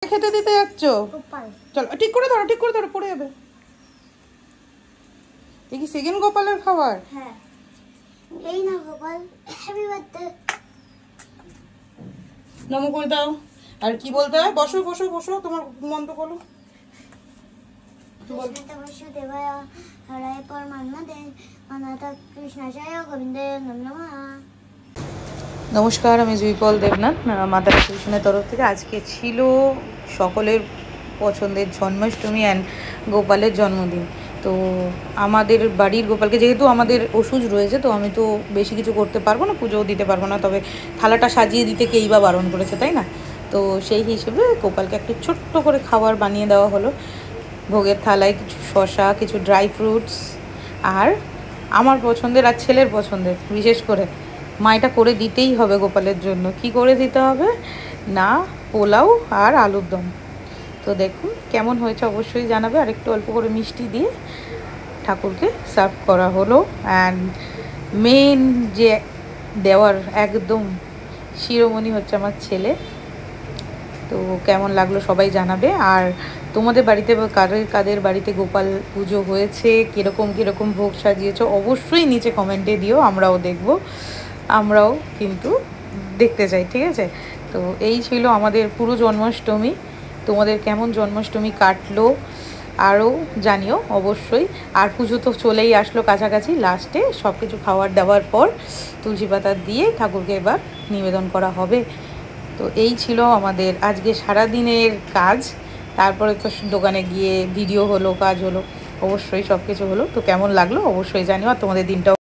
খেতে দিতে যাচ্ছ? চলো ঠিক করে ধরো পড়ে যাবে। এই কি সেকেন্ড গোপালের খাবার? হ্যাঁ এই না গোপাল, হ্যাপি বার্থডে নমো করে দাও। আর কি বলতে হয়? বসো বসো বসো, তোমার মন্ত্র বলো। দেবায় হরায় পরমান্মদে অনাথ কৃষ্ণাচার্য গোবিন্দে নমঃ। নমস্কার, আমি জুইপল দেবনাথ, মাতা টিউশনের তরফ থেকে। আজকে ছিল সকলের পছন্দের জন্মাষ্টমী অ্যান্ড গোপালের জন্মদিন। তো আমাদের বাড়ির গোপালকে, যেহেতু আমাদের ওষুধ রয়েছে, তো আমি তো বেশি কিছু করতে পারবো না, পুজোও দিতে পারবো না, তবে থালাটা সাজিয়ে দিতে কেই বা বারণ করেছে, তাই না? তো সেই হিসেবে গোপালকে একটু ছোট্ট করে খাবার বানিয়ে দেওয়া হলো। ভোগের থালায় কিছু শসা, কিছু ড্রাই ফ্রুটস, আর আমার পছন্দের আর ছেলের পছন্দের, বিশেষ করে মা এটা করে দিতেই হবে গোপালের জন্য। কি করে দিতে হবে না, পোলাও আর আলুর দম। তো দেখুন কেমন হয়েছে অবশ্যই জানাবে। আর একটু অল্প করে মিষ্টি দিয়ে ঠাকুরকে সার্ভ করা হলো। অ্যান্ড মেন যে দেওয়ার একদম শিরোমণি হচ্ছে আমার ছেলে। তো কেমন লাগলো সবাই জানাবে। আর তোমাদের বাড়িতে কাদের বাড়িতে গোপাল পুজো হয়েছে, কীরকম ভোগ সাজিয়েছো, অবশ্যই নিচে কমেন্টে দিও, আমরাও দেখব, আমরাও কিন্তু দেখতে চাই, ঠিক আছে? তো এই ছিল আমাদের পুরো জন্মাষ্টমী। তোমাদের কেমন জন্মাষ্টমী কাটলো আরও জানিও অবশ্যই। আর পুজো তো চলেই আসলো কাছাকাছি, লাস্টে সব কিছু খাওয়ার দাওয়ার পর তুলসী পাতা দিয়ে ঠাকুরকে এবার নিবেদন করা হবে। তো এই ছিল আমাদের আজকে সারাদিনের কাজ। তারপরে তো দোকানে গিয়ে ভিডিও হলো, কাজ হলো, অবশ্যই সব কিছু হলো। তো কেমন লাগলো অবশ্যই জানিও। আর তোমাদের দিনটাও